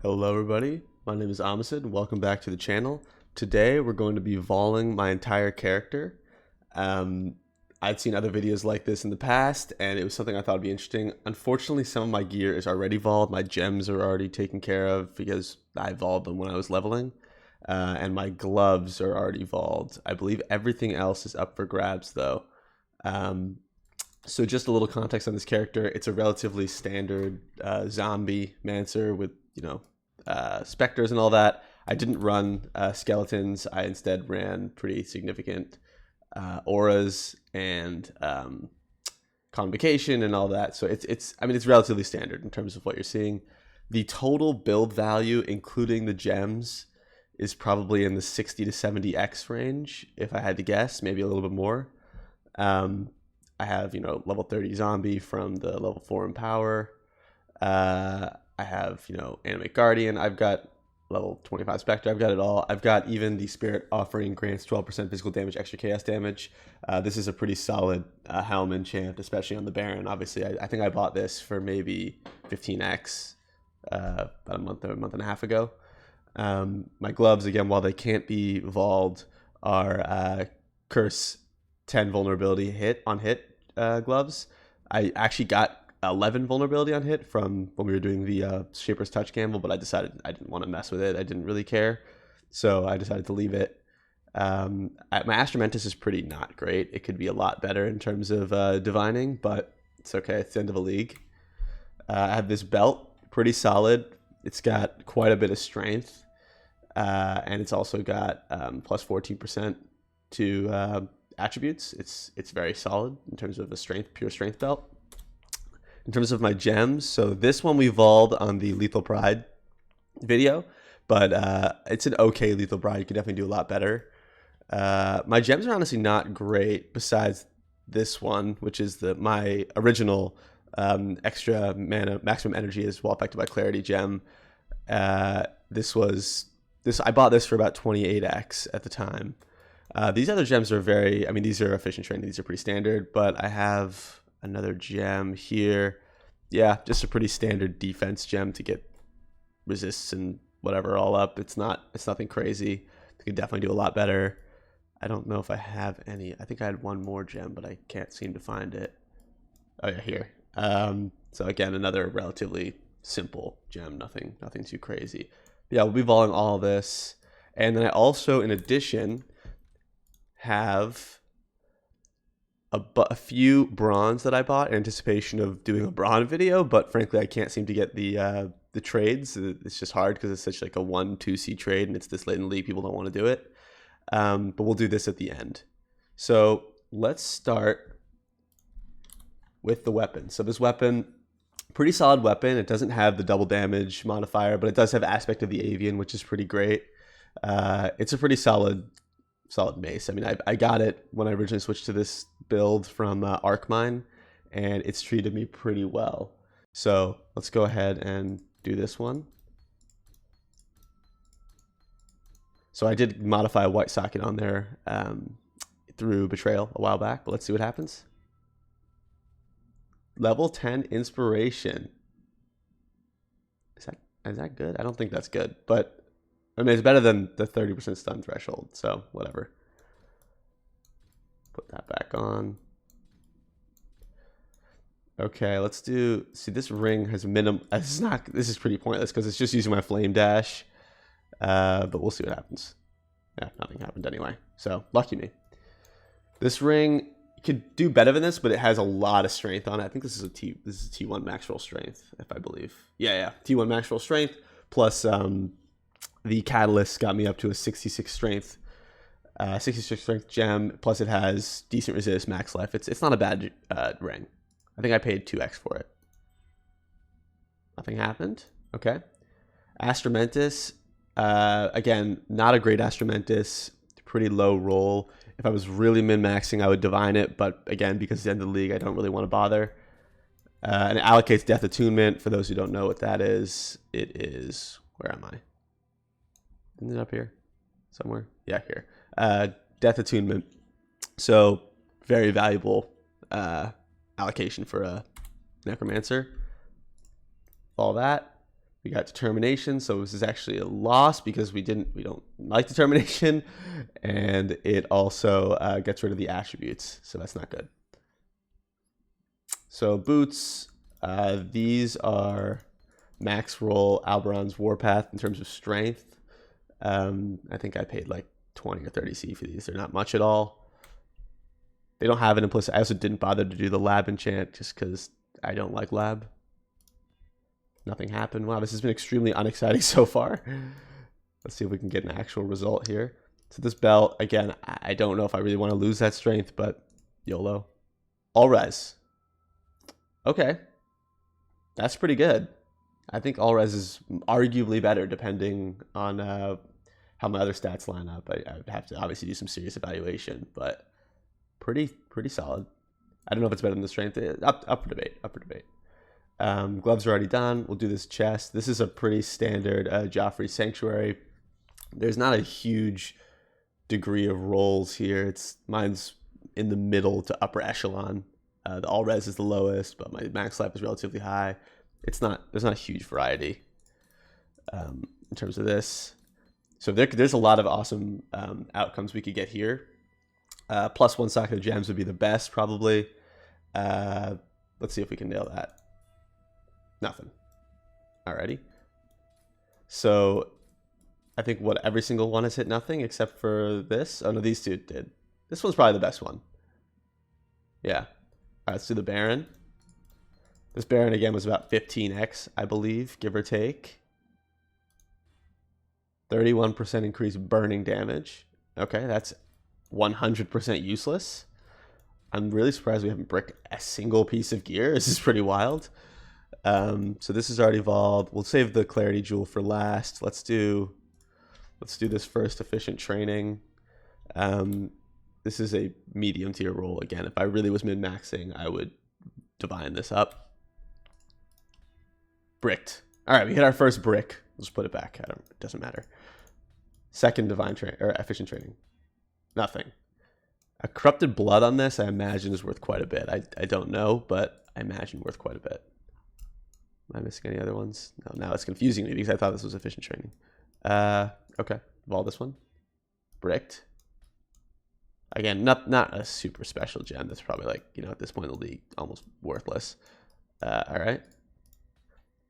Hello everybody, my name is Amistad and welcome back to the channel. Today we're going to be voling my entire character. I'd seen other videos like this in the past and it was something I thought would be interesting. Unfortunately, some of my gear is already voled, my gems are already taken care of because I voled them when I was leveling. And my gloves are already voled. I believe everything else is up for grabs though. So just a little context on this character. It's a relatively standard zombiemancer with, specters and all that. I didn't run skeletons. I instead ran pretty significant auras and convocation and all that. So it's relatively standard in terms of what you're seeing. The total build value, including the gems, is probably in the 60 to 70x range, if I had to guess, maybe a little bit more. I have, level 30 zombie from the level 4 empower. I have, animate guardian. I've got level 25 spectre. I've got it all. I've got even the spirit offering grants 12% physical damage, extra chaos damage. This is a pretty solid helm enchant, especially on the Baron. Obviously, I think I bought this for maybe 15x about a month and a half ago. My gloves, again, while they can't be voled, are curse 10 vulnerability hit gloves. I actually got 11 vulnerability on hit from when we were doing the Shaper's Touch gamble, but I decided I didn't want to mess with it. I didn't really care, so I decided to leave it. My Astromentus is pretty not great. It could be a lot better in terms of divining, but it's okay. It's the end of a league. I have this belt, pretty solid. It's got quite a bit of strength, and it's also got plus 14% to attributes. It's very solid in terms of a pure strength belt. In terms of my gems, so this one we voled on the Lethal Pride video, but it's an okay Lethal Pride. You could definitely do a lot better. My gems are honestly not great besides this one, which is my original extra mana maximum energy is while affected by clarity gem. I bought this for about 28x at the time. These other gems are these are efficient training. These are pretty standard, but I have another gem here. Yeah, just a pretty standard defense gem to get resists and whatever all up. It's nothing crazy. You can definitely do a lot better. I don't know if I have any. I think I had one more gem, but I can't seem to find it. Oh yeah, here. So again, another relatively simple gem, nothing too crazy. But yeah, we'll be voling all this. And then I also, in addition, have a few bronze that I bought in anticipation of doing a bronze video, but frankly I can't seem to get the trades. It's just hard because it's such like a 1-2C trade and it's this late in the league, people don't want to do it. But we'll do this at the end. So let's start with the weapon. So this weapon, pretty solid weapon. It doesn't have the double damage modifier, but it does have aspect of the avian, which is pretty great. It's a pretty solid mace. I got it when I originally switched to this build from Arcmine, and it's treated me pretty well. So let's go ahead and do this one. So I did modify a white socket on there through Betrayal a while back, but let's see what happens. Level 10 inspiration. Is that good? I don't think that's good, but it's better than the 30% stun threshold, so whatever. Put that back on. Okay, let's do. See, this ring has minimum. This is pretty pointless because it's just using my flame dash. But we'll see what happens. Yeah, nothing happened anyway. So lucky me. This ring could do better than this, but it has a lot of strength on it. I think this is T1 max roll strength, if I believe. Yeah, T1 max roll strength plus the catalyst got me up to a 66 strength. 66 strength gem, plus it has decent resist, max life. It's not a bad ring. I think I paid 2x for it. Nothing happened. Okay. Astromentus, again, not a great Astromentus. Pretty low roll. If I was really min-maxing, I would divine it, but again, because it's the end of the league, I don't really want to bother. And it allocates Death Attunement. For those who don't know what that is, it is... Where am I? Isn't it up here? Somewhere? Yeah, here. Death Attunement. So, very valuable allocation for a Necromancer. All that. We got determination, so this is actually a loss because we don't like determination, and it also gets rid of the attributes, so that's not good. So boots, these are max roll Alberon's Warpath in terms of strength. I think I paid like 20 or 30 C for these. They're not much at all. They don't have an implicit. I also didn't bother to do the lab enchant just because I don't like lab. Nothing happened. Wow, this has been extremely unexciting so far. Let's see if we can get an actual result here. So this belt, again, I don't know if I really want to lose that strength, but YOLO. All res. Okay. That's pretty good. I think all res is arguably better depending on how my other stats line up. I would have to obviously do some serious evaluation, but pretty solid. I don't know if it's better than the strength. Up for debate. Gloves are already done. We'll do this chest. This is a pretty standard Joffrey Sanctuary. There's not a huge degree of rolls here. Mine's in the middle to upper echelon. The all res is the lowest, but my max life is relatively high. There's not a huge variety in terms of this. So there's a lot of awesome outcomes we could get here. Plus one socket of gems would be the best probably. Let's see if we can nail that. Nothing. Alrighty. So I think every single one has hit nothing except for this. Oh no, these two did. This one's probably the best one. Yeah. Alright, let's do the Baron. This Baron again was about 15x, I believe, give or take. 31% increased burning damage. Okay, that's 100% useless. I'm really surprised we haven't bricked a single piece of gear. This is pretty wild. So this is already evolved. We'll save the Clarity Jewel for last. Let's do this first efficient training. This is a medium tier roll. Again, if I really was min-maxing, I would divine this up. Bricked. All right, we hit our first brick. We'll just put it back. It doesn't matter. Second divine efficient training. Nothing. A corrupted blood on this, I imagine, is worth quite a bit. I don't know, but I imagine worth quite a bit. Am I missing any other ones? No, now it's confusing me because I thought this was efficient training. Okay, evolve this one. Bricked. Again, not a super special gem. That's probably like, at this point in the league, almost worthless. All right.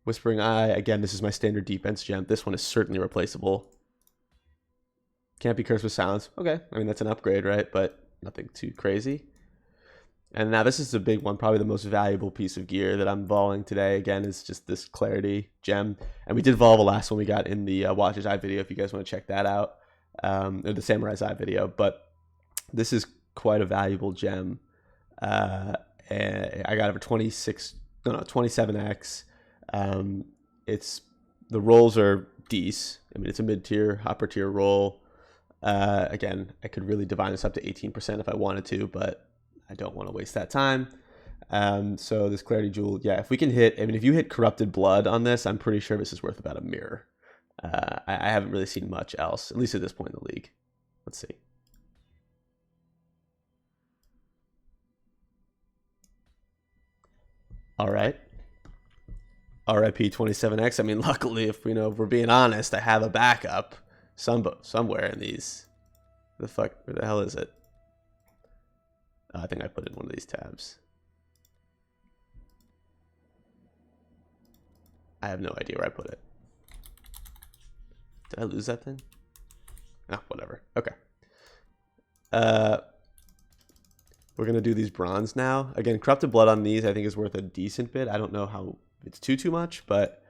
Whispering Eye. Again, this is my standard defense gem. This one is certainly replaceable. Can't be cursed with silence. Okay, I mean, that's an upgrade, right? But nothing too crazy. And now this is the big one, probably the most valuable piece of gear that I'm voling today. Again, is just this Clarity gem. And we did vol the last one we got in the Watcher's Eye video if you guys want to check that out. Or the Samurai's Eye video. But this is quite a valuable gem. And I got it for 27x. The rolls are decent. I mean, it's a mid-tier, upper-tier roll. Again, I could really divine this up to 18% if I wanted to, but I don't want to waste that time. So this Clarity Jewel, yeah, if we can hit, I mean, if you hit Corrupted Blood on this, I'm pretty sure this is worth about a mirror. I haven't really seen much else, at least at this point in the league. Let's see. All right. RIP 27x. I mean, luckily, if we're being honest, I have a backup somewhere in these. Where the hell is it? I think I put it in one of these tabs. I have no idea where I put it. Did I lose that thing? Ah, whatever. Okay. We're going to do these bronze now. Again, Corrupted Blood on these I think is worth a decent bit. I don't know how it's too much, but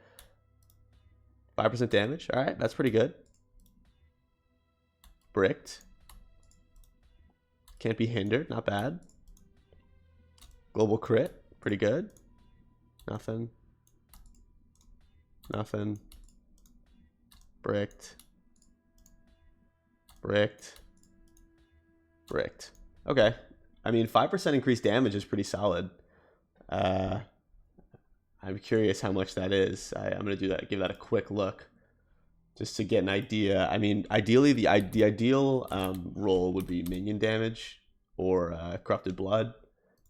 5% damage. All right, that's pretty good. Bricked. Can't be hindered. Not bad. Global crit. Pretty good. Nothing. Nothing. Bricked. Bricked. Bricked. Okay. I mean, 5% increased damage is pretty solid. I'm curious how much that is. I'm going to do that. Give that a quick look. Just to get an idea. I mean, ideally, the ideal roll would be minion damage or Corrupted Blood.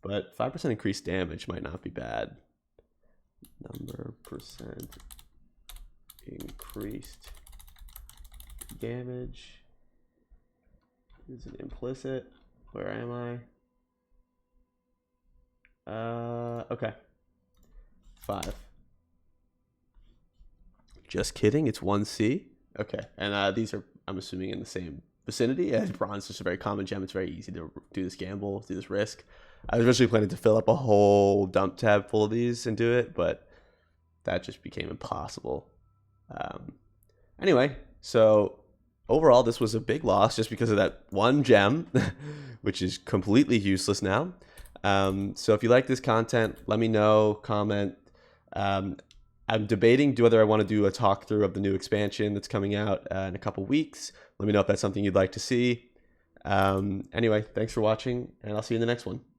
But 5% increased damage might not be bad. Number percent increased damage. Is it implicit? Where am I? Okay. 5. Just kidding. It's 1C. Okay. And these are, I'm assuming, in the same vicinity. As bronze is just a very common gem. It's very easy to do this gamble, do this risk. I was originally planning to fill up a whole dump tab full of these and do it, but that just became impossible. Anyway, so overall, this was a big loss just because of that one gem, which is completely useless now. So if you like this content, let me know, comment. I'm debating whether I want to do a talk through of the new expansion that's coming out in a couple weeks. Let me know if that's something you'd like to see. Anyway, thanks for watching, and I'll see you in the next one.